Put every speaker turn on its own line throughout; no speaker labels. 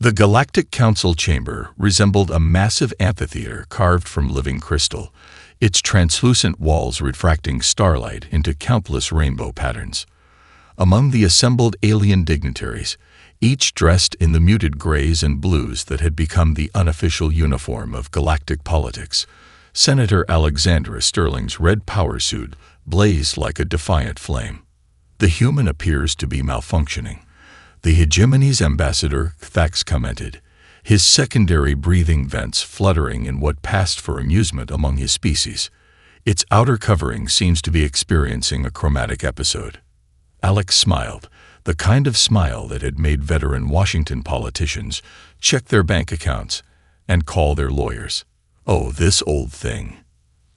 The Galactic Council chamber resembled a massive amphitheater carved from living crystal, its translucent walls refracting starlight into countless rainbow patterns. Among the assembled alien dignitaries, each dressed in the muted grays and blues that had become the unofficial uniform of galactic politics, Senator Alexandra Sterling's red power suit blazed like a defiant flame. "The human appears to be malfunctioning," the hegemony's ambassador Thax commented, his secondary breathing vents fluttering in what passed for amusement among his species. "Its outer covering seems to be experiencing a chromatic episode." Alex smiled, the kind of smile that had made veteran Washington politicians check their bank accounts and call their lawyers. "Oh, this old thing."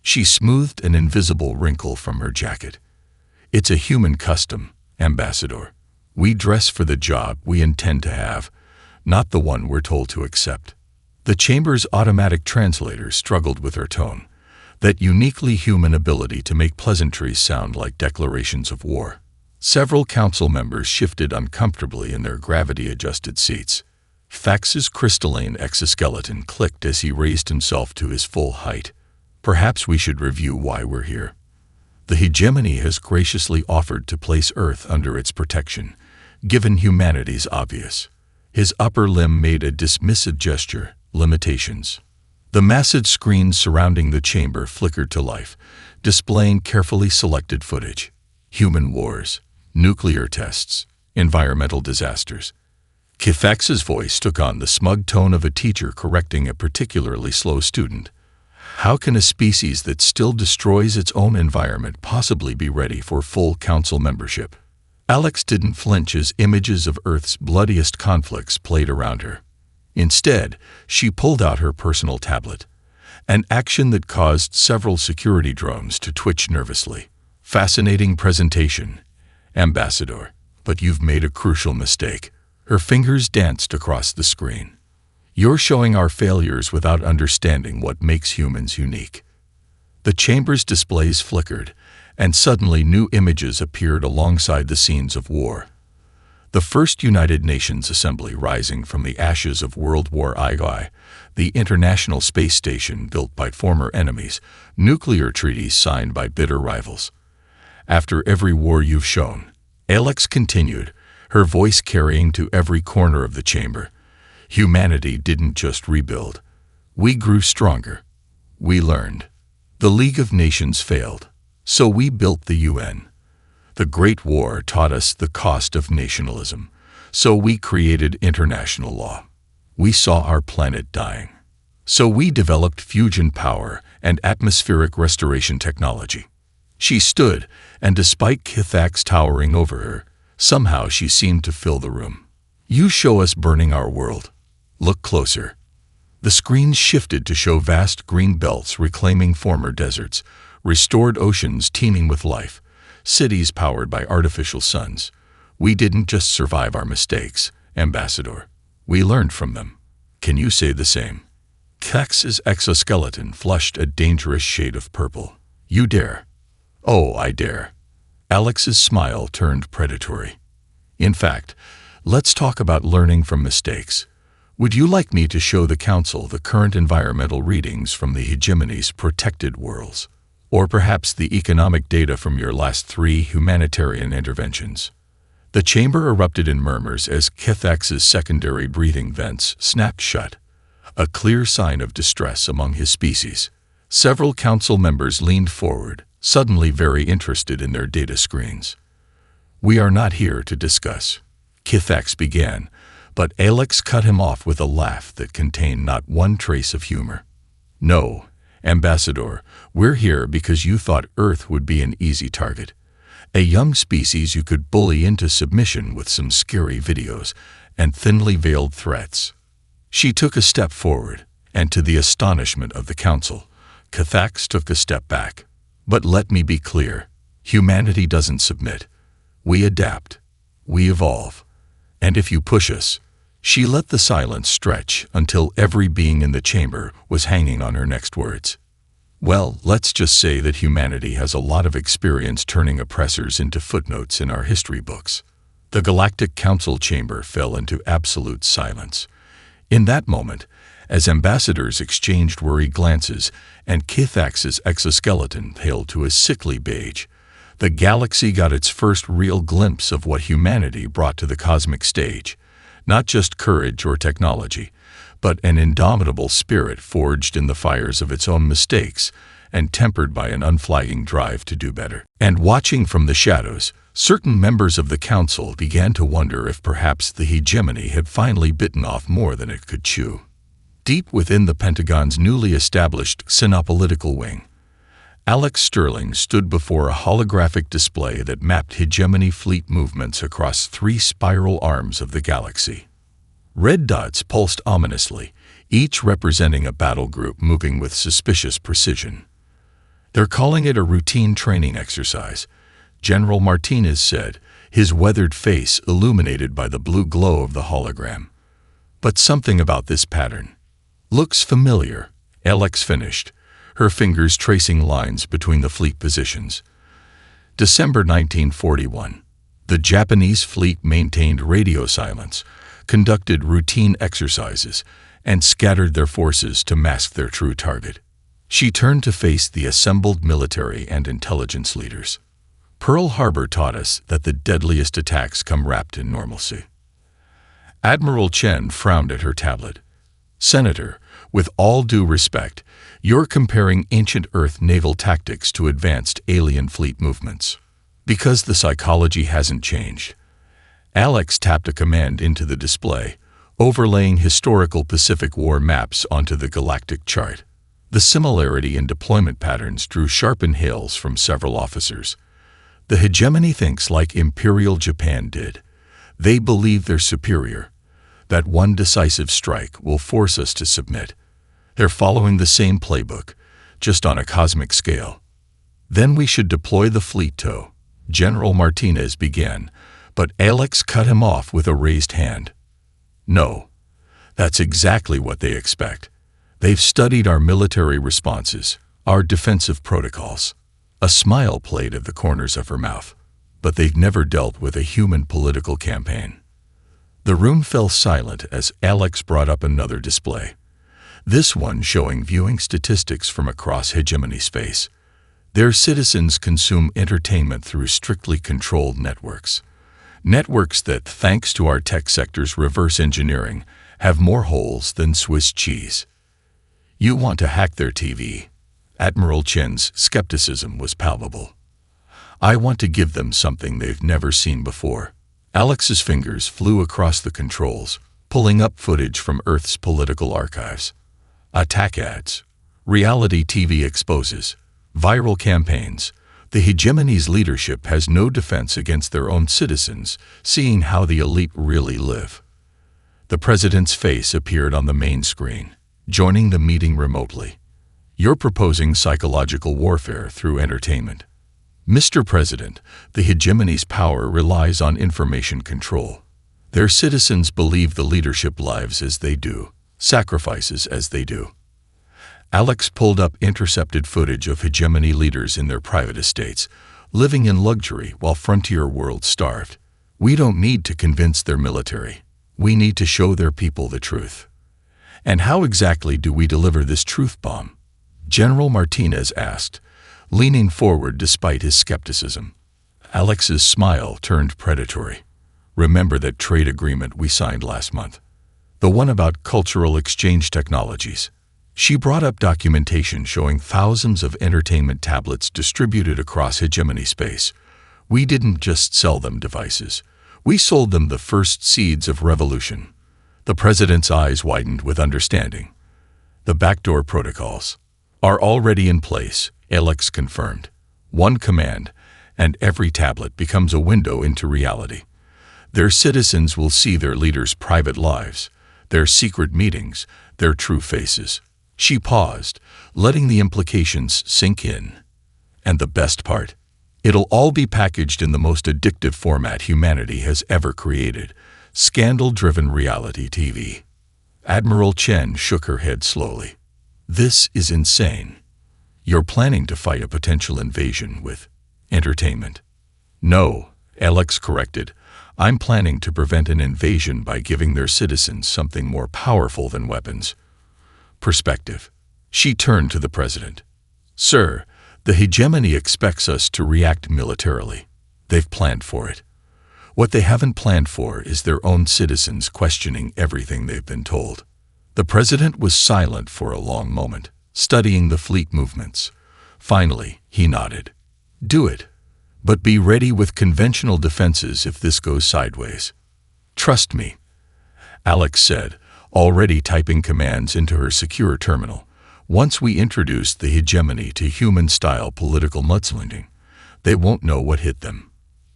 She smoothed an invisible wrinkle from her jacket. "It's a human custom, Ambassador. We dress for the job we intend to have, not the one we're told to accept." The chamber's automatic translator struggled with her tone, that uniquely human ability to make pleasantries sound like declarations of war. Several council members shifted uncomfortably in their gravity-adjusted seats. Thax's crystalline exoskeleton clicked as he raised himself to his full height. "Perhaps we should review why we're here. The hegemony has graciously offered to place Earth under its protection, given humanity's obvious." His upper limb made a dismissive gesture, "limitations." The massive screens surrounding the chamber flickered to life, displaying carefully selected footage. Human wars, nuclear tests, environmental disasters. Kithax's voice took on the smug tone of a teacher correcting a particularly slow student. "How can a species that still destroys its own environment possibly be ready for full council membership?" Alex didn't flinch as images of Earth's bloodiest conflicts played around her. Instead, she pulled out her personal tablet, an action that caused several security drones to twitch nervously. "Fascinating presentation, Ambassador, but you've made a crucial mistake." Her fingers danced across the screen. "You're showing our failures without understanding what makes humans unique." The chamber's displays flickered, and suddenly new images appeared alongside the scenes of war. The first United Nations Assembly rising from the ashes of World War I, the International Space Station built by former enemies, nuclear treaties signed by bitter rivals. "After every war you've shown," Alex continued, her voice carrying to every corner of the chamber, "humanity didn't just rebuild. We grew stronger. We learned. The League of Nations failed, so we built the UN. The Great War taught us the cost of nationalism, so we created international law. We saw our planet dying, so we developed fusion power and atmospheric restoration technology." She stood, and despite Kithax towering over her, somehow she seemed to fill the room. "You show us burning our world. Look closer." The screens shifted to show vast green belts reclaiming former deserts, restored oceans teeming with life, cities powered by artificial suns. "We didn't just survive our mistakes, Ambassador. We learned from them. Can you say the same?" Kithax's exoskeleton flushed a dangerous shade of purple. "You dare?" "Oh, I dare." Alex's smile turned predatory. "In fact, let's talk about learning from mistakes. Would you like me to show the Council the current environmental readings from the hegemony's protected worlds? Or perhaps the economic data from your last 3 humanitarian interventions?" The chamber erupted in murmurs as Kithax's secondary breathing vents snapped shut, a clear sign of distress among his species. Several council members leaned forward, suddenly very interested in their data screens. "We are not here to discuss," Kithax began, but Alex cut him off with a laugh that contained not one trace of humor. "No, Ambassador, we're here because you thought Earth would be an easy target. A young species you could bully into submission with some scary videos and thinly veiled threats." She took a step forward, and to the astonishment of the Council, Kithax took a step back. "But let me be clear, humanity doesn't submit. We adapt. We evolve. And if you push us..." She let the silence stretch until every being in the chamber was hanging on her next words. "Well, let's just say that humanity has a lot of experience turning oppressors into footnotes in our history books." The Galactic Council chamber fell into absolute silence, In that moment, as ambassadors exchanged worried glances and Kithax's exoskeleton paled to a sickly beige, the galaxy got its first real glimpse of what humanity brought to the cosmic stage. Not just courage or technology, but an indomitable spirit forged in the fires of its own mistakes and tempered by an unflagging drive to do better. And watching from the shadows, certain members of the council began to wonder if perhaps the hegemony had finally bitten off more than it could chew. Deep within the Pentagon's newly established Xenopolitical wing, Alex Sterling stood before a holographic display that mapped hegemony fleet movements across 3 spiral arms of the galaxy. Red dots pulsed ominously, each representing a battle group moving with suspicious precision. "They're calling it a routine training exercise," General Martinez said, his weathered face illuminated by the blue glow of the hologram. "But something about this pattern looks familiar," Alex finished, her fingers tracing lines between the fleet positions. December 1941. The Japanese fleet maintained radio silence, conducted routine exercises, and scattered their forces to mask their true target. She turned to face the assembled military and intelligence leaders. "Pearl Harbor taught us that the deadliest attacks come wrapped in normalcy." Admiral Chen frowned at her tablet. "Senator, with all due respect, you're comparing ancient Earth naval tactics to advanced alien fleet movements. Because the psychology hasn't changed." Alex tapped a command into the display, overlaying historical Pacific War maps onto the Galactic chart. The similarity in deployment patterns drew sharp inhales from several officers. "The hegemony thinks like Imperial Japan did. They believe they're superior. That one decisive strike will force us to submit. They're following the same playbook, just on a cosmic scale." "Then we should deploy the fleet tow," General Martinez began, but Alex cut him off with a raised hand. "No, that's exactly what they expect. They've studied our military responses, our defensive protocols." A smile played at the corners of her mouth. "But they've never dealt with a human political campaign." The room fell silent as Alex brought up another display, this one showing viewing statistics from across hegemony space. Their citizens consume entertainment through strictly controlled networks. Networks that, thanks to our tech sector's reverse engineering, have more holes than Swiss cheese. "You want to hack their TV?" Admiral Chen's skepticism was palpable. "I want to give them something they've never seen before." Alex's fingers flew across the controls, pulling up footage from Earth's political archives. Attack ads, reality TV exposes, viral campaigns. The hegemony's leadership has no defense against their own citizens, seeing how the elite really live. The president's face appeared on the main screen, joining the meeting remotely. "You're proposing psychological warfare through entertainment." "Mr. President, the hegemony's power relies on information control. Their citizens believe the leadership lives as they do, sacrifices as they do." Alex pulled up intercepted footage of hegemony leaders in their private estates, living in luxury while frontier worlds starved. "We don't need to convince their military. We need to show their people the truth." "And how exactly do we deliver this truth bomb?" General Martinez asked, leaning forward despite his skepticism. Alex's smile turned predatory. "Remember that trade agreement we signed last month? The one about cultural exchange technologies?" She brought up documentation showing thousands of entertainment tablets distributed across hegemony space. "We didn't just sell them devices. We sold them the first seeds of revolution." The president's eyes widened with understanding. "The backdoor protocols are already in place," Alex confirmed. "One command, and every tablet becomes a window into reality. Their citizens will see their leaders' private lives, their secret meetings, their true faces." She paused, letting the implications sink in. "And the best part? It'll all be packaged in the most addictive format humanity has ever created, scandal-driven reality TV." Admiral Chen shook her head slowly. "This is insane. You're planning to fight a potential invasion with entertainment." "No," Alex corrected. I'm planning to prevent an invasion by giving their citizens something more powerful than weapons. Perspective. She turned to the president. Sir, the hegemony expects us to react militarily. They've planned for it. What they haven't planned for is their own citizens questioning everything they've been told. The president was silent for a long moment, studying the fleet movements. Finally, he nodded. Do it, but be ready with conventional defenses if this goes sideways. Trust me, Alex said, already typing commands into her secure terminal. Once we introduce the hegemony to human-style political mudslinging, they won't know what hit them.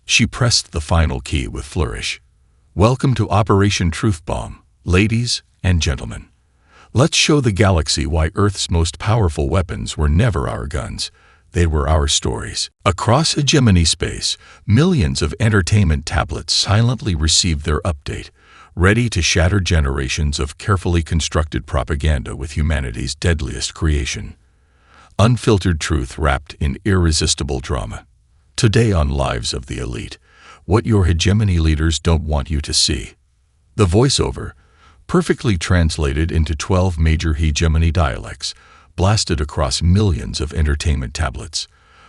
She pressed the final key with flourish. Welcome to Operation Truth Bomb, ladies and gentlemen. Let's show the galaxy why Earth's most powerful weapons were never our guns. They were our stories. Across hegemony space, millions of entertainment tablets silently received their update, ready to shatter generations of carefully constructed propaganda with humanity's deadliest creation. Unfiltered truth wrapped in irresistible drama. Today on Lives of the Elite, what your hegemony leaders don't want you to see. The voiceover, perfectly translated into 12 major hegemony dialects, blasted across millions of entertainment tablets.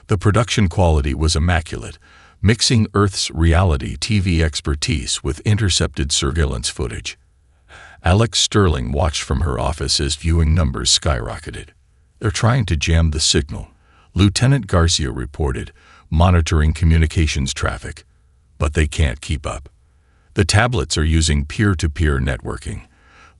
The production quality was immaculate, mixing Earth's reality TV expertise with intercepted surveillance footage. Alex Sterling watched from her office as viewing numbers skyrocketed. They're trying to jam the signal, Lieutenant Garcia reported, monitoring communications traffic. But they can't keep up. The tablets are using peer-to-peer networking.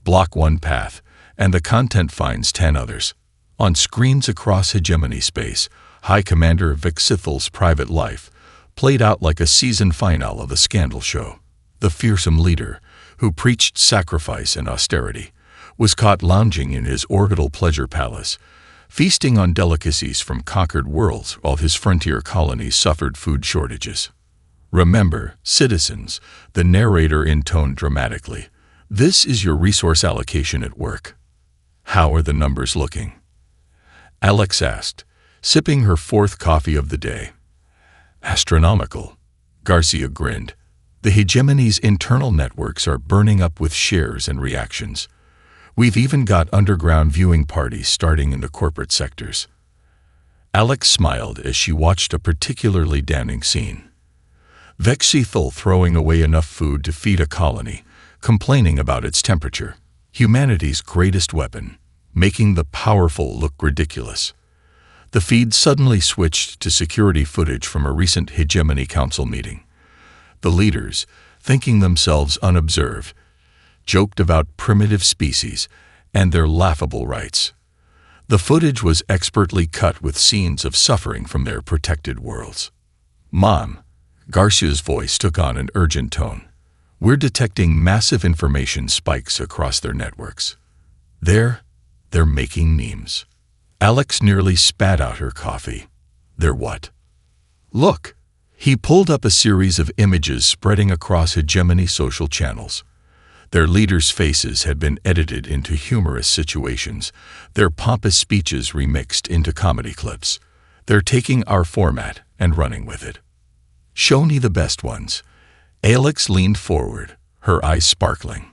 Block one path, and the content finds 10 others. On screens across hegemony space, High Commander Vic Sithel's private life played out like a season finale of a scandal show. The fearsome leader, who preached sacrifice and austerity, was caught lounging in his orbital pleasure palace, feasting on delicacies from conquered worlds while his frontier colonies suffered food shortages. Remember, citizens, the narrator intoned dramatically, this is your resource allocation at work. How are the numbers looking? Alex asked, sipping her fourth coffee of the day. Astronomical. Garcia grinned. The hegemony's internal networks are burning up with shares and reactions. We've even got underground viewing parties starting in the corporate sectors. Alex smiled as she watched a particularly damning scene. Vic Sithel throwing away enough food to feed a colony, complaining about its temperature. Humanity's greatest weapon, making the powerful look ridiculous. The feed suddenly switched to security footage from a recent Hegemony Council meeting. The leaders, thinking themselves unobserved, joked about primitive species and their laughable rights. The footage was expertly cut with scenes of suffering from their protected worlds. Mom, Garcia's voice took on an urgent tone. We're detecting massive information spikes across their networks. They're making memes. Alex nearly spat out her coffee. They're what? Look! He pulled up a series of images spreading across hegemony social channels. Their leaders' faces had been edited into humorous situations, their pompous speeches remixed into comedy clips. They're taking our format and running with it. Show me the best ones. Alex leaned forward, her eyes sparkling.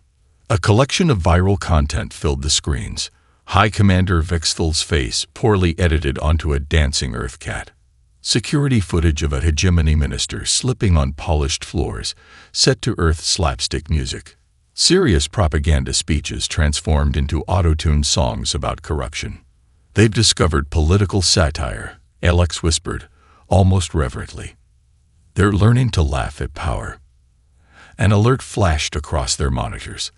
A collection of viral content filled the screens. High Commander Vixthel's face poorly edited onto a dancing Earth cat. Security footage of a hegemony minister slipping on polished floors, set to Earth slapstick music. Serious propaganda speeches transformed into auto-tuned songs about corruption. They've discovered political satire, Alex whispered, almost reverently. They're learning to laugh at power. An alert flashed across their monitors.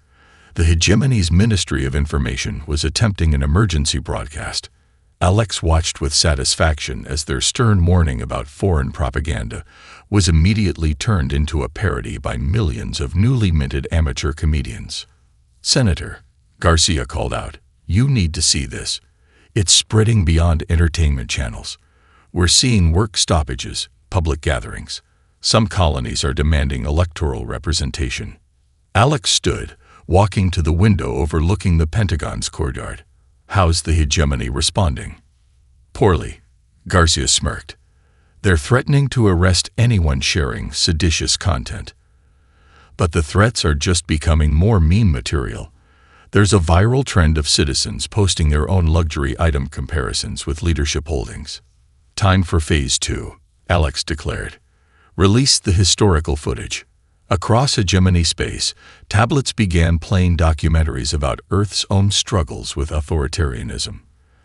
The hegemony's Ministry of Information was attempting an emergency broadcast. Alex watched with satisfaction as their stern warning about foreign propaganda was immediately turned into a parody by millions of newly minted amateur comedians. Senator, Garcia called out, you need to see this. It's spreading beyond entertainment channels. We're seeing work stoppages, public gatherings. Some colonies are demanding electoral representation. Alex stood, walking to the window overlooking the Pentagon's courtyard. How's the hegemony responding? Poorly, Garcia smirked. They're threatening to arrest anyone sharing seditious content. But the threats are just becoming more meme material. There's a viral trend of citizens posting their own luxury item comparisons with leadership holdings. Time for Phase 2, Alex declared. Release the historical footage. Across hegemony space, tablets began playing documentaries about Earth's own struggles with authoritarianism.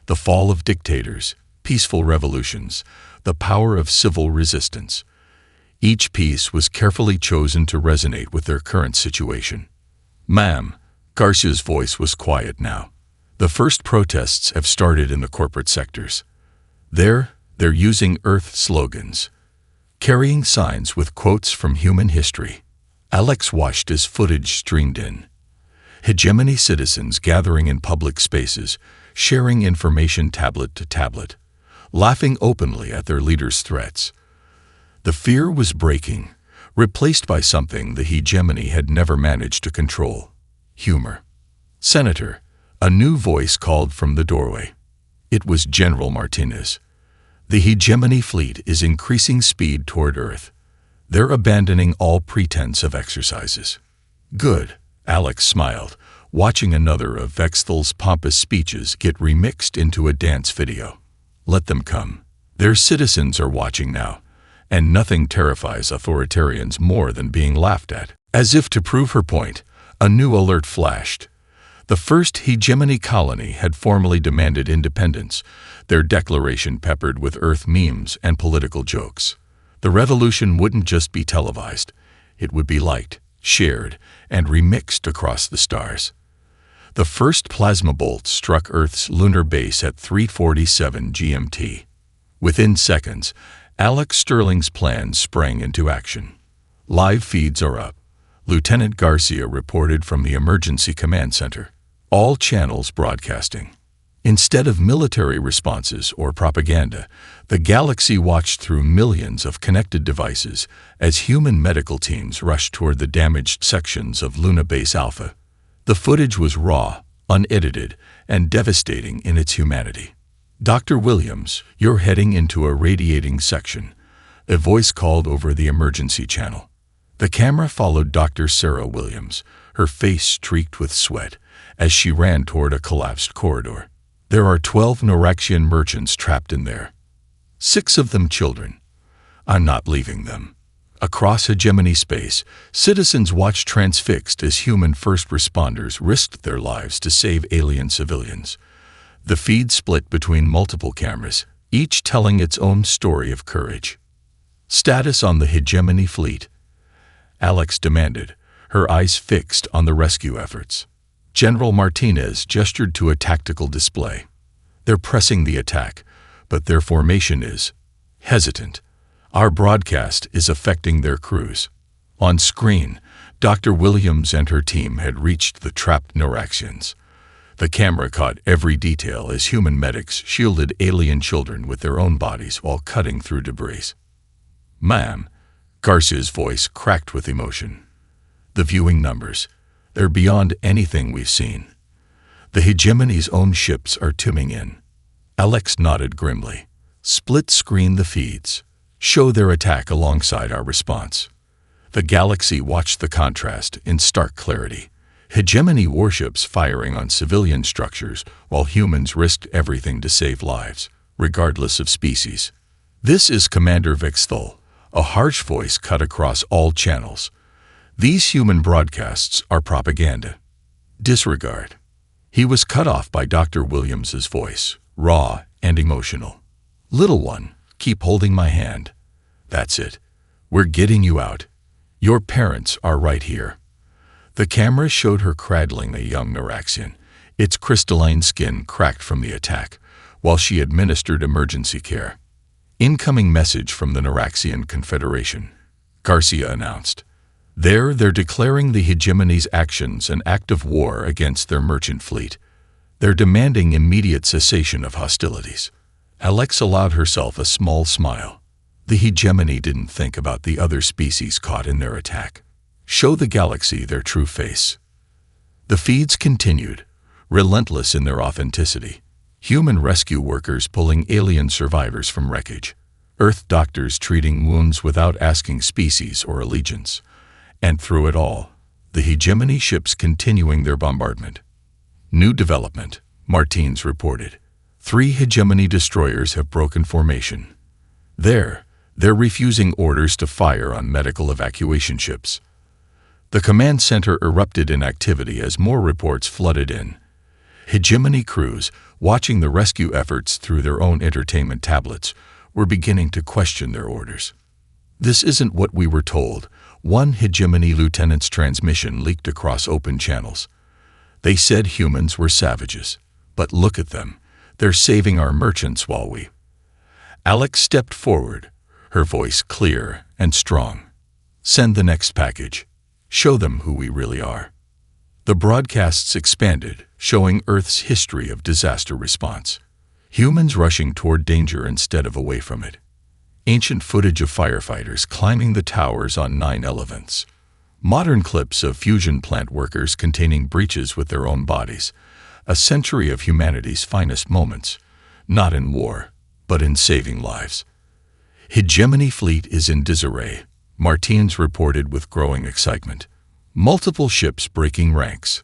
The fall of dictators, peaceful revolutions, the power of civil resistance. Each piece was carefully chosen to resonate with their current situation. Ma'am, Garcia's voice was quiet now. The first protests have started in the corporate sectors. They're using Earth slogans, carrying signs with quotes from human history. Alex watched as footage streamed in. Hegemony citizens gathering in public spaces, sharing information tablet to tablet, laughing openly at their leaders' threats. The fear was breaking, replaced by something the hegemony had never managed to control: humor. Senator, a new voice called from the doorway. It was General Martinez. The hegemony fleet is increasing speed toward Earth. They're abandoning all pretense of exercises. Good, Alex smiled, watching another of Vexthal's pompous speeches get remixed into a dance video. Let them come. Their citizens are watching now, and nothing terrifies authoritarians more than being laughed at. As if to prove her point, a new alert flashed. The first hegemony colony had formally demanded independence, their declaration peppered with Earth memes and political jokes. The revolution wouldn't just be televised. It would be liked, shared, and remixed across the stars. The first plasma bolt struck Earth's lunar base at 3:47 GMT. Within seconds, Alex Sterling's plan sprang into action. Live feeds are up. Lieutenant Garcia reported from the Emergency Command Center. All channels broadcasting. Instead of military responses or propaganda, the galaxy watched through millions of connected devices as human medical teams rushed toward the damaged sections of Luna Base Alpha. The footage was raw, unedited, and devastating in its humanity. Dr. Williams, you're heading into a radiating section, a voice called over the emergency channel. The camera followed Dr. Sarah Williams, her face streaked with sweat, as she ran toward a collapsed corridor. There are 12 Noraxian merchants trapped in there. 6 of them children. I'm not leaving them. Across hegemony space, citizens watched transfixed as human first responders risked their lives to save alien civilians. The feed split between multiple cameras, each telling its own story of courage. Status on the hegemony fleet? Alex demanded, her eyes fixed on the rescue efforts. General Martinez gestured to a tactical display. They're pressing the attack, but their formation is hesitant. Our broadcast is affecting their crews. On screen, Dr. Williams and her team had reached the trapped Noraxians. The camera caught every detail as human medics shielded alien children with their own bodies while cutting through debris. Ma'am, Garcia's voice cracked with emotion. The viewing numbers. They're beyond anything we've seen. The hegemony's own ships are tuning in. Alex nodded grimly. Split screen the feeds. Show their attack alongside our response. The galaxy watched the contrast in stark clarity. Hegemony warships firing on civilian structures while humans risked everything to save lives, regardless of species. This is Commander Vexthal, a harsh voice cut across all channels. These human broadcasts are propaganda. Disregard. He was cut off by Dr. Williams's voice, raw and emotional. Little one, keep holding my hand. That's it. We're getting you out. Your parents are right here. The camera showed her cradling a young Noraxian, its crystalline skin cracked from the attack, while she administered emergency care. Incoming message from the Noraxian Confederation, Garcia announced. They're declaring the hegemony's actions an act of war against their merchant fleet. They're demanding immediate cessation of hostilities. Alex allowed herself a small smile. The hegemony didn't think about the other species caught in their attack. Show the galaxy their true face. The feeds continued, relentless in their authenticity. Human rescue workers pulling alien survivors from wreckage. Earth doctors treating wounds without asking species or allegiance. And through it all, the hegemony ships continuing their bombardment. New development, Martins reported. 3 hegemony destroyers have broken formation. They're refusing orders to fire on medical evacuation ships. The command center erupted in activity as more reports flooded in. Hegemony crews, watching the rescue efforts through their own entertainment tablets, were beginning to question their orders. This isn't what we were told. One hegemony lieutenant's transmission leaked across open channels. They said humans were savages. But look at them. They're saving our merchants while we... Alex stepped forward, her voice clear and strong. Send the next package. Show them who we really are. The broadcasts expanded, showing Earth's history of disaster response. Humans rushing toward danger instead of away from it. Ancient footage of firefighters climbing the towers on 9 elephants. Modern clips of fusion plant workers containing breaches with their own bodies. A century of humanity's finest moments, not in war, but in saving lives. Hegemony fleet is in disarray, Martins reported with growing excitement. Multiple ships breaking ranks.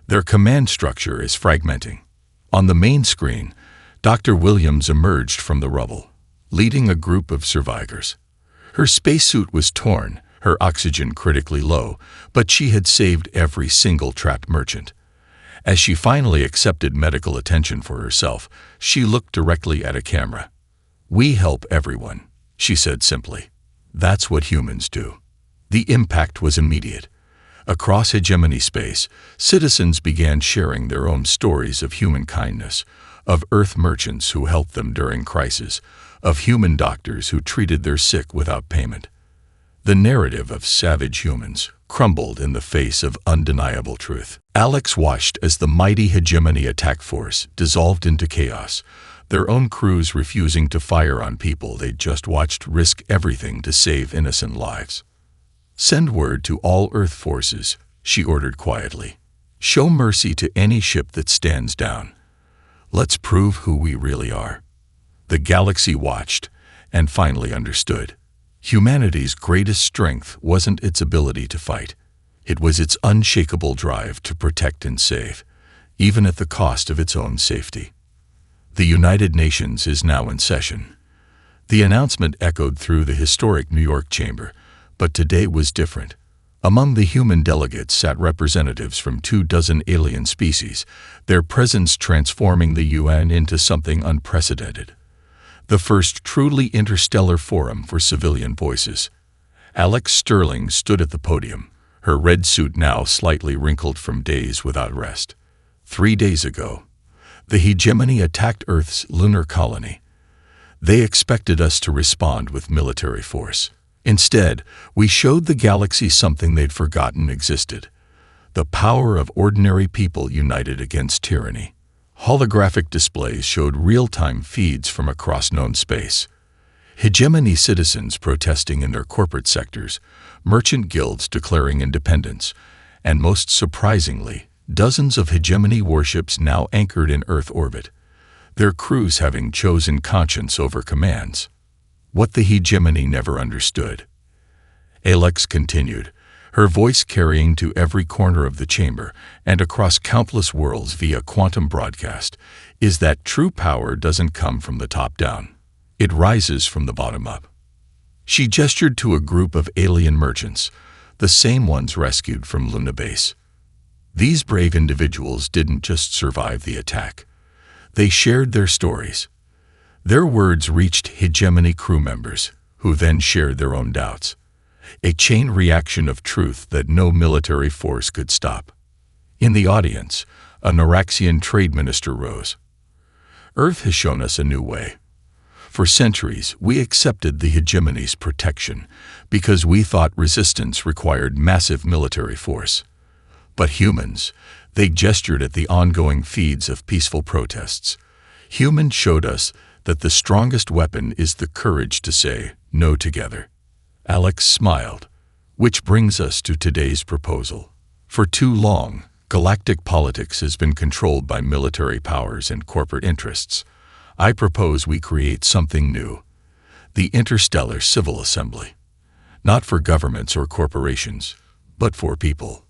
Their command structure is fragmenting. On the main screen, Dr. Williams emerged from the rubble, leading a group of survivors. Her spacesuit was torn, her oxygen critically low, but she had saved every single trapped merchant. As she finally accepted medical attention for herself, she looked directly at a camera. "We help everyone," she said simply. "That's what humans do." The impact was immediate. Across hegemony space, citizens began sharing their own stories of human kindness, of Earth merchants who helped them during crisis, of human doctors who treated their sick without payment. The narrative of savage humans crumbled in the face of undeniable truth. Alex watched as the mighty hegemony attack force dissolved into chaos, their own crews refusing to fire on people they'd just watched risk everything to save innocent lives. "Send word to all Earth forces," she ordered quietly. "Show mercy to any ship that stands down. Let's prove who we really are." The galaxy watched and finally understood. Humanity's greatest strength wasn't its ability to fight. It was its unshakable drive to protect and save, even at the cost of its own safety. The United Nations is now in session. The announcement echoed through the historic New York chamber, but today was different. Among the human delegates sat representatives from 24 alien species, their presence transforming the UN into something unprecedented. The first truly interstellar forum for civilian voices. Alex Sterling stood at the podium, her red suit now slightly wrinkled from days without rest. 3 days ago, the hegemony attacked Earth's lunar colony. They expected us to respond with military force. Instead, we showed the galaxy something they'd forgotten existed: the power of ordinary people united against tyranny. Holographic displays showed real-time feeds from across known space. Hegemony citizens protesting in their corporate sectors, merchant guilds declaring independence, and most surprisingly, dozens of hegemony warships now anchored in Earth orbit, their crews having chosen conscience over commands. What the hegemony never understood. Alex continued, her voice carrying to every corner of the chamber and across countless worlds via quantum broadcast, is that true power doesn't come from the top down. It rises from the bottom up. She gestured to a group of alien merchants, the same ones rescued from Luna Base. These brave individuals didn't just survive the attack. They shared their stories. Their words reached hegemony crew members, who then shared their own doubts. A chain reaction of truth that no military force could stop. In the audience, a Naraxian trade minister rose. "Earth has shown us a new way. For centuries, we accepted the hegemony's protection because we thought resistance required massive military force. But humans, they gestured at the ongoing feeds of peaceful protests. Humans showed us that the strongest weapon is the courage to say no together." Alex smiled, which brings us to today's proposal. For too long, galactic politics has been controlled by military powers and corporate interests. I propose we create something new: the Interstellar Civil Assembly. Not for governments or corporations, but for people.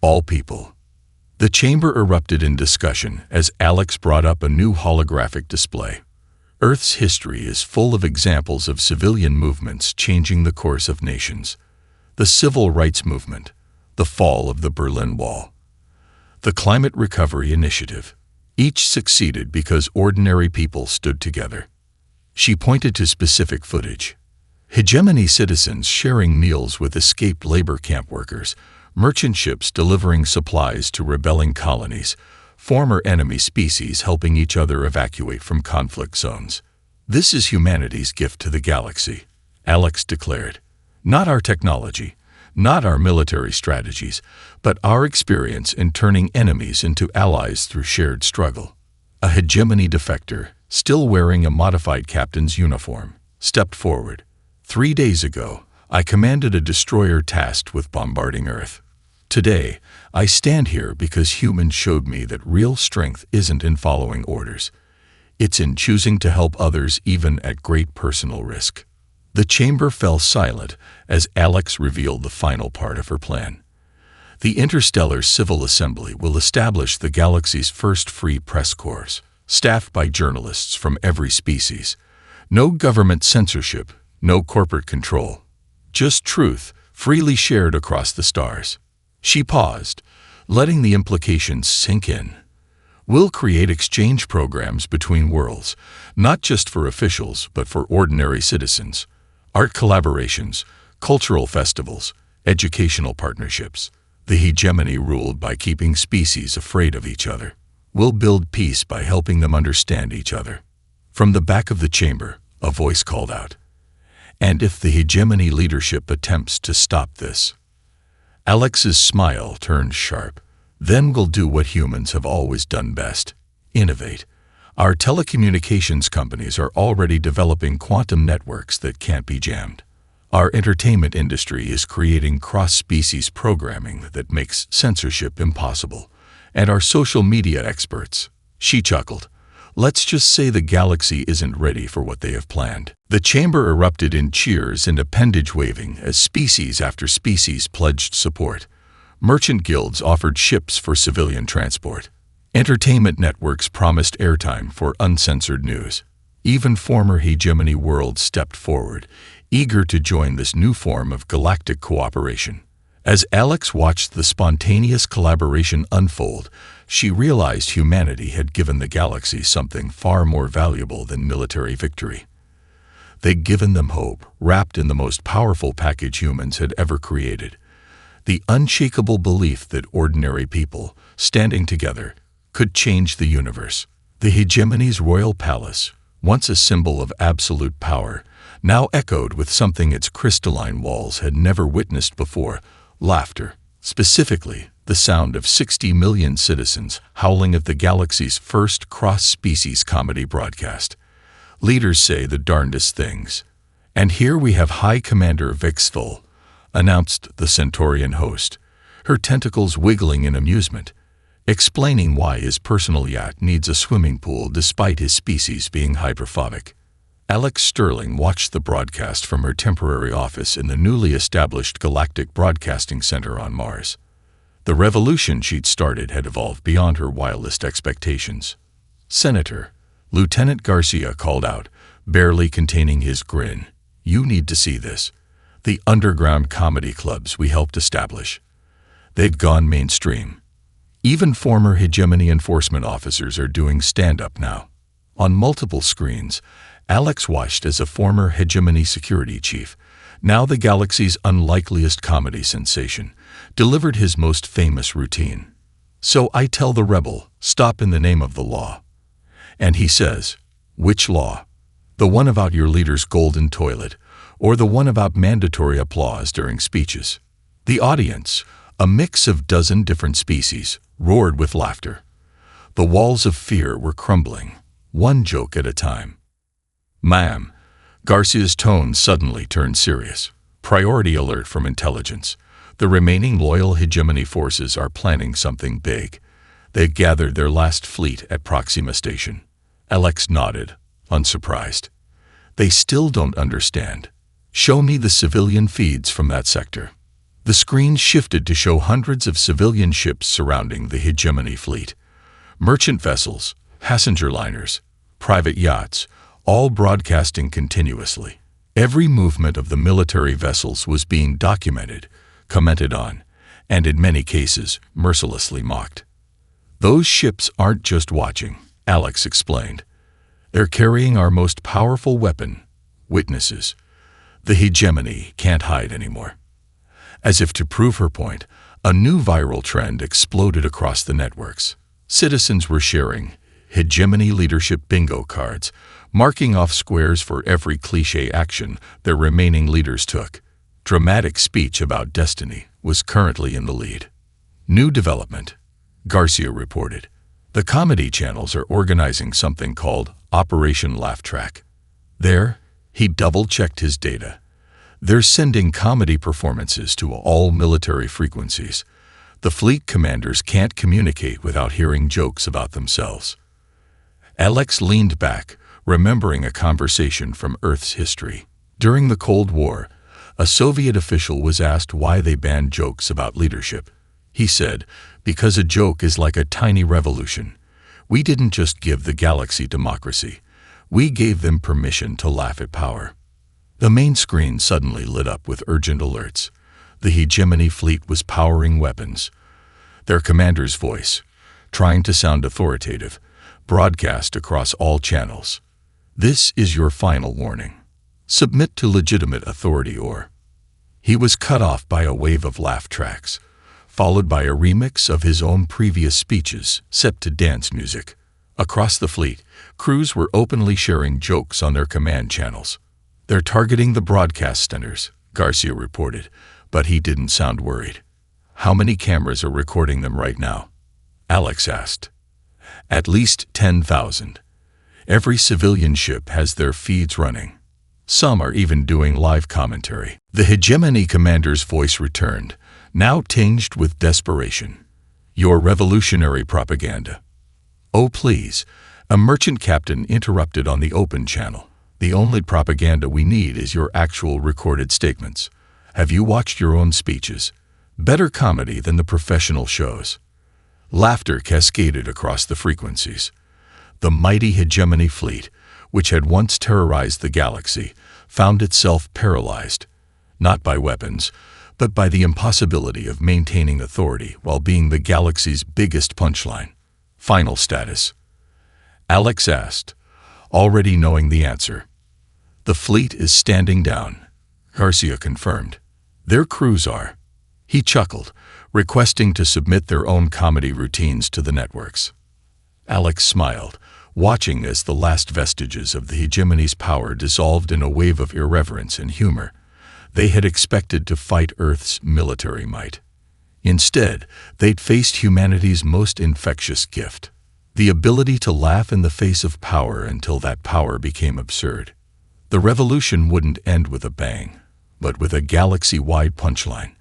All people. The chamber erupted in discussion as Alex brought up a new holographic display. Earth's history is full of examples of civilian movements changing the course of nations. The Civil Rights Movement, the fall of the Berlin Wall, the Climate Recovery Initiative. Each succeeded because ordinary people stood together. She pointed to specific footage. Hegemony citizens sharing meals with escaped labor camp workers, merchant ships delivering supplies to rebelling colonies, former enemy species helping each other evacuate from conflict zones. This is humanity's gift to the galaxy, Alex declared. Not our technology, not our military strategies, but our experience in turning enemies into allies through shared struggle. A hegemony defector, still wearing a modified captain's uniform, stepped forward. 3 days ago, I commanded a destroyer tasked with bombarding Earth. Today, I stand here because humans showed me that real strength isn't in following orders. It's in choosing to help others even at great personal risk. The chamber fell silent as Alex revealed the final part of her plan. The Interstellar Civil Assembly will establish the galaxy's first free press corps, staffed by journalists from every species. No government censorship, no corporate control. Just truth, freely shared across the stars. She paused, letting the implications sink in. We'll create exchange programs between worlds, not just for officials, but for ordinary citizens. Art collaborations, cultural festivals, educational partnerships. The hegemony ruled by keeping species afraid of each other. We'll build peace by helping them understand each other. From the back of the chamber, a voice called out. And if the hegemony leadership attempts to stop this? Alex's smile turned sharp. Then we'll do what humans have always done best. Innovate. Our telecommunications companies are already developing quantum networks that can't be jammed. Our entertainment industry is creating cross-species programming that makes censorship impossible. And our social media experts. She chuckled. Let's just say the galaxy isn't ready for what they have planned. The chamber erupted in cheers and appendage waving as species after species pledged support. Merchant guilds offered ships for civilian transport. Entertainment networks promised airtime for uncensored news. Even former hegemony worlds stepped forward, eager to join this new form of galactic cooperation. As Alex watched the spontaneous collaboration unfold, she realized humanity had given the galaxy something far more valuable than military victory. They'd given them hope, wrapped in the most powerful package humans had ever created. The unshakable belief that ordinary people, standing together, could change the universe. The hegemony's royal palace, once a symbol of absolute power, now echoed with something its crystalline walls had never witnessed before: laughter. Specifically, the sound of 60 million citizens howling at the galaxy's first cross-species comedy broadcast. Leaders say the darndest things. And here we have High Commander Vixthul, announced the Centaurian host, her tentacles wiggling in amusement, explaining why his personal yacht needs a swimming pool despite his species being hyperphobic. Alex Sterling watched the broadcast from her temporary office in the newly established Galactic Broadcasting Center on Mars. The revolution she'd started had evolved beyond her wildest expectations. "Senator," Lieutenant Garcia called out, barely containing his grin, "you need to see this. The underground comedy clubs we helped establish. They've gone mainstream. Even former hegemony enforcement officers are doing stand-up now." On multiple screens, Alex watched as a former hegemony security chief, now the galaxy's unlikeliest comedy sensation, delivered his most famous routine. "So I tell the rebel, stop in the name of the law. And he says, which law? The one about your leader's golden toilet, or the one about mandatory applause during speeches?" The audience, a mix of dozen different species, roared with laughter. The walls of fear were crumbling, one joke at a time. "Ma'am," Garcia's tone suddenly turned serious. "Priority alert from intelligence. The remaining loyal hegemony forces are planning something big. They've gathered their last fleet at Proxima Station." Alex nodded, unsurprised. "They still don't understand. Show me the civilian feeds from that sector." The screen shifted to show hundreds of civilian ships surrounding the hegemony fleet. Merchant vessels, passenger liners, private yachts, all broadcasting continuously. Every movement of the military vessels was being documented, commented on, and in many cases, mercilessly mocked. "Those ships aren't just watching," Alex explained. "They're carrying our most powerful weapon, witnesses. The hegemony can't hide anymore." As if to prove her point, a new viral trend exploded across the networks. Citizens were sharing hegemony leadership bingo cards, marking off squares for every cliché action their remaining leaders took. Dramatic speech about destiny was currently in the lead. New development, Garcia reported. The comedy channels are organizing something called Operation Laugh Track. There, he double-checked his data. They're sending comedy performances to all military frequencies. The fleet commanders can't communicate without hearing jokes about themselves. Alex leaned back, remembering a conversation from Earth's history. During the Cold War, a Soviet official was asked why they banned jokes about leadership. He said, "Because a joke is like a tiny revolution. We didn't just give the galaxy democracy. We gave them permission to laugh at power." The main screen suddenly lit up with urgent alerts. The hegemony fleet was powering weapons. Their commander's voice, trying to sound authoritative, broadcast across all channels. "This is your final warning. Submit to legitimate authority or..." He was cut off by a wave of laugh tracks, followed by a remix of his own previous speeches set to dance music. Across the fleet, crews were openly sharing jokes on their command channels. "They're targeting the broadcast centers," Garcia reported, but he didn't sound worried. "How many cameras are recording them right now?" Alex asked. "At least 10,000. Every civilian ship has their feeds running. Some are even doing live commentary." The hegemony commander's voice returned, now tinged with desperation. "Your revolutionary propaganda." "Oh, please," a merchant captain interrupted on the open channel. "The only propaganda we need is your actual recorded statements. Have you watched your own speeches? Better comedy than the professional shows." Laughter cascaded across the frequencies. The mighty hegemony fleet, which had once terrorized the galaxy, found itself paralyzed, not by weapons, but by the impossibility of maintaining authority while being the galaxy's biggest punchline. "Final status?" Alex asked, already knowing the answer. "The fleet is standing down," Garcia confirmed. "Their crews are." He chuckled, requesting to submit their own comedy routines to the networks. Alex smiled, watching as the last vestiges of the hegemony's power dissolved in a wave of irreverence and humor. They had expected to fight Earth's military might. Instead, they'd faced humanity's most infectious gift, the ability to laugh in the face of power until that power became absurd. The revolution wouldn't end with a bang, but with a galaxy-wide punchline.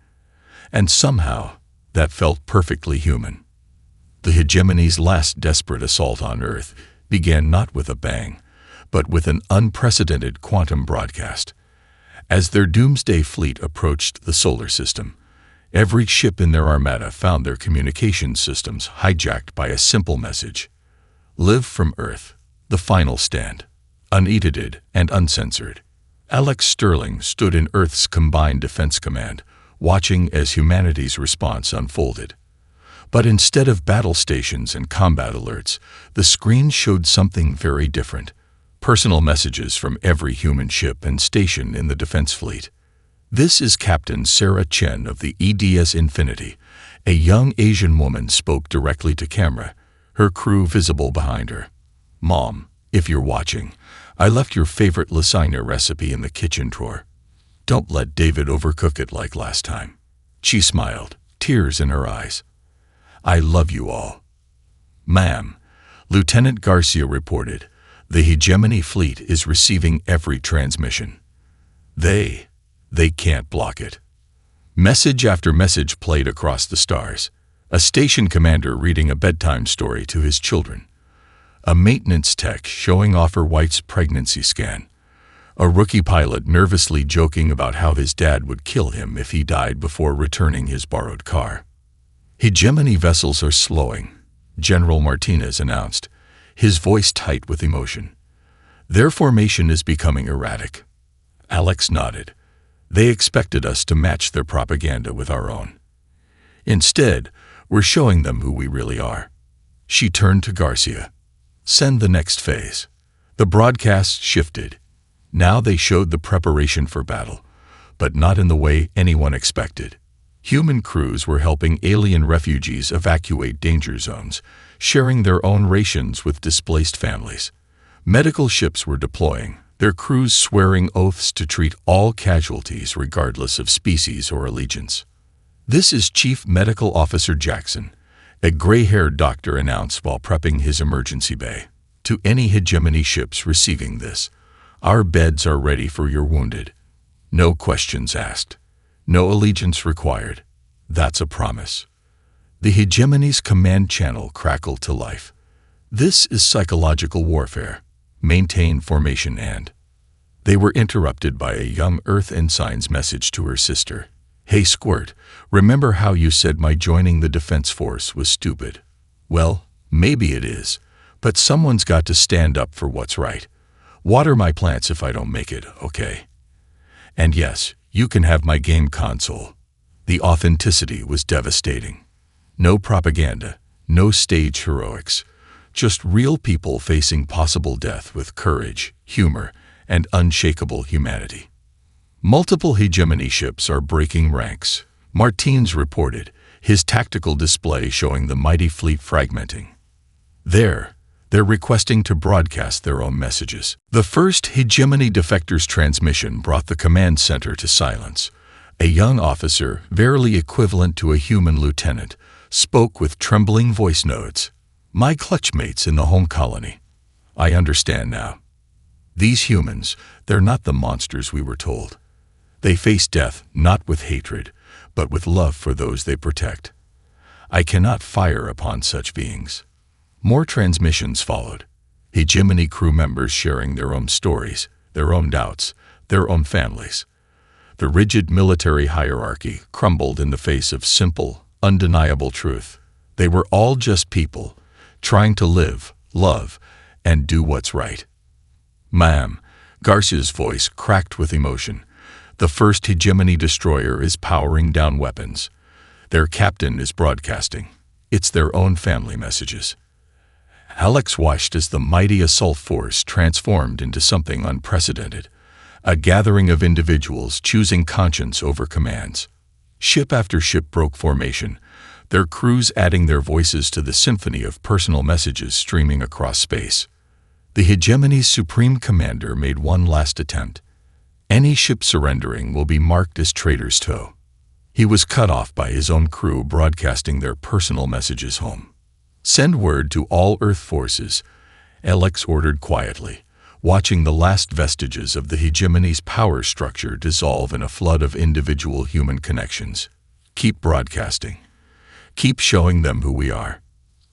And somehow, that felt perfectly human. The hegemony's last desperate assault on Earth began not with a bang, but with an unprecedented quantum broadcast. As their doomsday fleet approached the solar system, every ship in their armada found their communications systems hijacked by a simple message: "Live from Earth, the final stand," unedited and uncensored. Alex Sterling stood in Earth's Combined Defense Command, watching as humanity's response unfolded. But instead of battle stations and combat alerts, the screen showed something very different: personal messages from every human ship and station in the defense fleet. "This is Captain Sarah Chen of the EDS Infinity." A young Asian woman spoke directly to camera, her crew visible behind her. "Mom, if you're watching, I left your favorite lasagna recipe in the kitchen drawer. Don't let David overcook it like last time." She smiled, tears in her eyes. "I love you all." "Ma'am," Lieutenant Garcia reported, "the hegemony fleet is receiving every transmission. They can't block it." Message after message played across the stars. A station commander reading a bedtime story to his children. A maintenance tech showing off her wife's pregnancy scan. a rookie pilot nervously joking about how his dad would kill him if he died before returning his borrowed car. "Hegemony vessels are slowing," General Martinez announced, his voice tight with emotion. "Their formation is becoming erratic." Alex nodded. They expected us to match their propaganda with our own. Instead, we're showing them who we really are. She turned to Garcia. "Send the next phase." The broadcast shifted. Now they showed the preparation for battle, but not in the way anyone expected. Human crews were helping alien refugees evacuate danger zones, sharing their own rations with displaced families. Medical ships were deploying, their crews swearing oaths to treat all casualties regardless of species or allegiance. "This is Chief Medical Officer Jackson," a gray-haired doctor announced while prepping his emergency bay. "To any hegemony ships receiving this, our beds are ready for your wounded. No questions asked. No allegiance required. That's a promise." The hegemony's command channel crackled to life. "This is psychological warfare. Maintain formation and..." They were interrupted by a young Earth ensign's message to her sister. "Hey Squirt, remember how you said my joining the Defense Force was stupid? Well, maybe it is, but someone's got to stand up for what's right. Water my plants if I don't make it, okay? And yes, you can have my game console." The authenticity was devastating. No propaganda, no stage heroics, just real people facing possible death with courage, humor, and unshakable humanity. "Multiple hegemony ships are breaking ranks," Martins reported, his tactical display showing the mighty fleet fragmenting. They're requesting to broadcast their own messages. The first hegemony defector's transmission brought the command center to silence. A young officer, verily equivalent to a human lieutenant, spoke with trembling voice notes. "My clutchmates in the home colony. I understand now. These humans, they're not the monsters we were told. They face death not with hatred, but with love for those they protect. I cannot fire upon such beings." More transmissions followed. Hegemony crew members sharing their own stories, their own doubts, their own families. The rigid military hierarchy crumbled in the face of simple, undeniable truth. They were all just people, trying to live, love, and do what's right. "Ma'am," Garcia's voice cracked with emotion, "the first hegemony destroyer is powering down weapons. Their captain is broadcasting. It's their own family messages." Alex watched as the mighty assault force transformed into something unprecedented, a gathering of individuals choosing conscience over commands. Ship after ship broke formation, their crews adding their voices to the symphony of personal messages streaming across space. The hegemony's supreme commander made one last attempt. Any ship surrendering will be marked as traitor's toe. He was cut off by his own crew broadcasting their personal messages home. "Send word to all Earth forces," Alex ordered quietly, watching the last vestiges of the hegemony's power structure dissolve in a flood of individual human connections. "Keep broadcasting. Keep showing them who we are.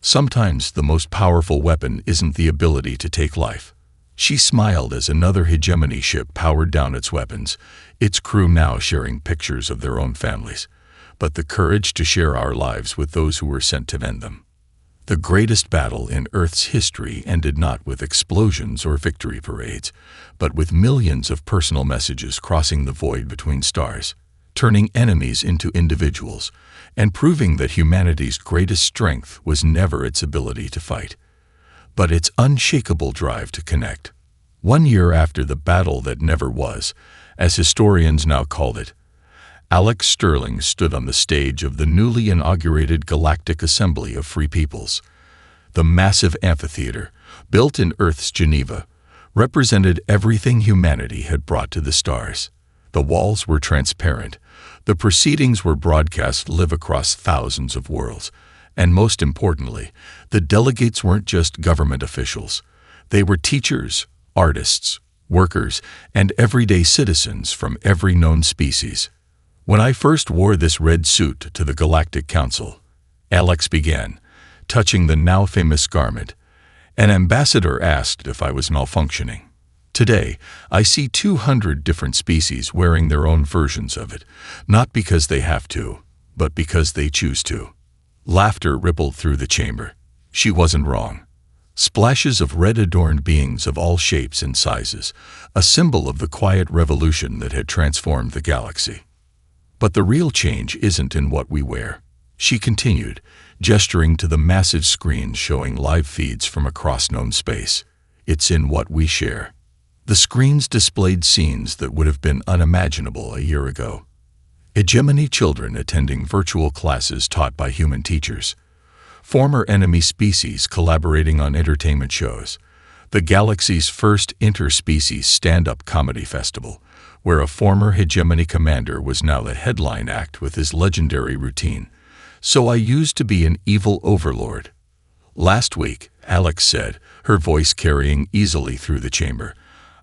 Sometimes the most powerful weapon isn't the ability to take life." She smiled as another hegemony ship powered down its weapons, its crew now sharing pictures of their own families, but the courage to share our lives with those who were sent to end them. The greatest battle in Earth's history ended not with explosions or victory parades, but with millions of personal messages crossing the void between stars, turning enemies into individuals, and proving that humanity's greatest strength was never its ability to fight, but its unshakable drive to connect. 1 year after the battle that never was, as historians now called it, Alex Sterling stood on the stage of the newly inaugurated Galactic Assembly of Free Peoples. The massive amphitheater, built in Earth's Geneva, represented everything humanity had brought to the stars. The walls were transparent, the proceedings were broadcast live across thousands of worlds, and most importantly, the delegates weren't just government officials. They were teachers, artists, workers, and everyday citizens from every known species. "When I first wore this red suit to the Galactic Council," Alex began, touching the now famous garment, "an ambassador asked if I was malfunctioning. Today, I see 200 different species wearing their own versions of it, not because they have to, but because they choose to. Laughter rippled through the chamber. She wasn't wrong. Splashes of red adorned beings of all shapes and sizes, a symbol of the quiet revolution that had transformed the galaxy. But the real change isn't in what we wear, she continued, gesturing to the massive screens showing live feeds from across known space. It's in what we share. The screens displayed scenes that would have been unimaginable a year ago. Hegemony children attending virtual classes taught by human teachers. Former enemy species collaborating on entertainment shows. The galaxy's first interspecies stand-up comedy festival, where a former hegemony commander was now the headline act with his legendary routine. So I used to be an evil overlord. Last week, Alex said, her voice carrying easily through the chamber,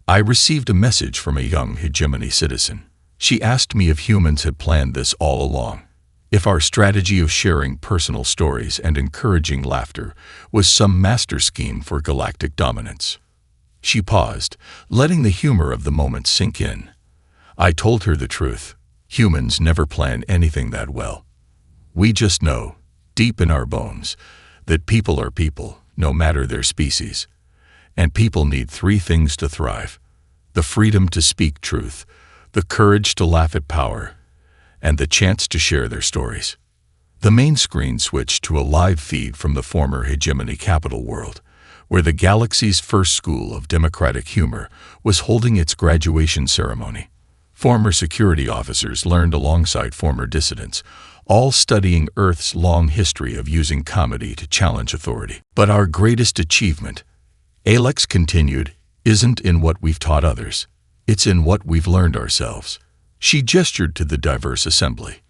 I received a message from a young hegemony citizen. She asked me if humans had planned this all along. If our strategy of sharing personal stories and encouraging laughter was some master scheme for galactic dominance. She paused, letting the humor of the moment sink in. I told her the truth. Humans never plan anything that well. We just know, deep in our bones, that people are people, no matter their species. And people need three things to thrive: the freedom to speak truth, the courage to laugh at power, and the chance to share their stories. The main screen switched to a live feed from the former hegemony capital world, where the galaxy's first school of democratic humor was holding its graduation ceremony. Former security officers learned alongside former dissidents, all studying Earth's long history of using comedy to challenge authority. But our greatest achievement, Alex continued, isn't in what we've taught others. It's in what we've learned ourselves. She gestured to the diverse assembly.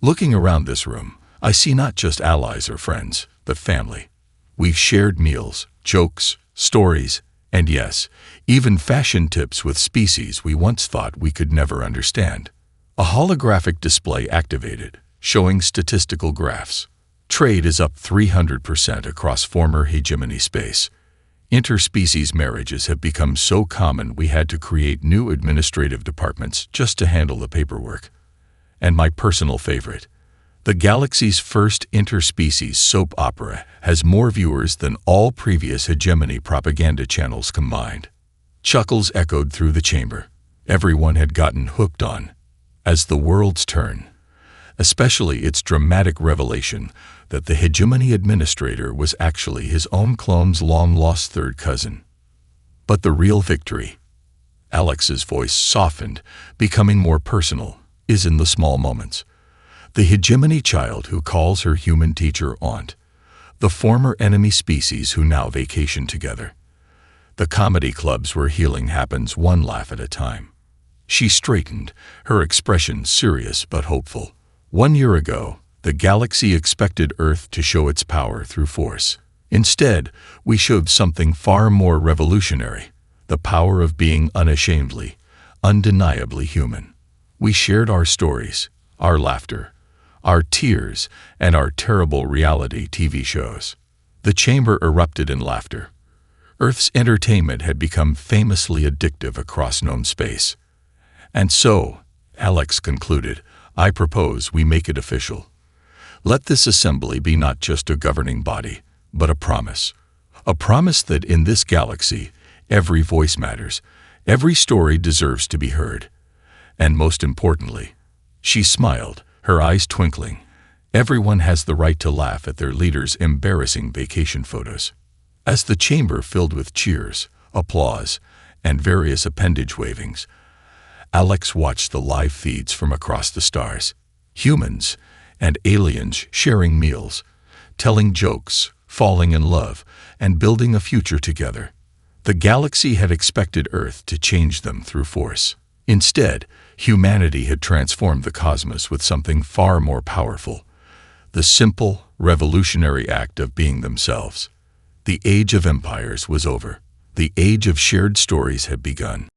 Looking around this room, I see not just allies or friends, but family. We've shared meals, jokes, stories, and yes, even fashion tips with species we once thought we could never understand. A holographic display activated, showing statistical graphs. Trade is up 300% across former hegemony space. Interspecies marriages have become so common we had to create new administrative departments just to handle the paperwork. And my personal favorite, the galaxy's first interspecies soap opera has more viewers than all previous hegemony propaganda channels combined. Chuckles echoed through the chamber. Everyone had gotten hooked on As the World's Turn, especially its dramatic revelation that the hegemony administrator was actually his own clone's long-lost third cousin. But the real victory, Alex's voice softened, becoming more personal, is in the small moments. The hegemony child who calls her human teacher aunt. The former enemy species who now vacation together. The comedy clubs where healing happens one laugh at a time. She straightened, her expression serious but hopeful. 1 year ago, the galaxy expected Earth to show its power through force. Instead, we showed something far more revolutionary, the power of being unashamedly, undeniably human. We shared our stories, our laughter, our tears, and our terrible reality TV shows. The chamber erupted in laughter. Earth's entertainment had become famously addictive across known space. And so, Alex concluded, I propose we make it official. Let this assembly be not just a governing body, but a promise. A promise that in this galaxy, every voice matters, every story deserves to be heard. And most importantly, she smiled, her eyes twinkling. Everyone has the right to laugh at their leader's embarrassing vacation photos. As the chamber filled with cheers, applause, and various appendage wavings, Alex watched the live feeds from across the stars. Humans and aliens sharing meals, telling jokes, falling in love, and building a future together. The galaxy had expected Earth to change them through force. Instead, humanity had transformed the cosmos with something far more powerful: the simple, revolutionary act of being themselves. The age of empires was over. The age of shared stories had begun.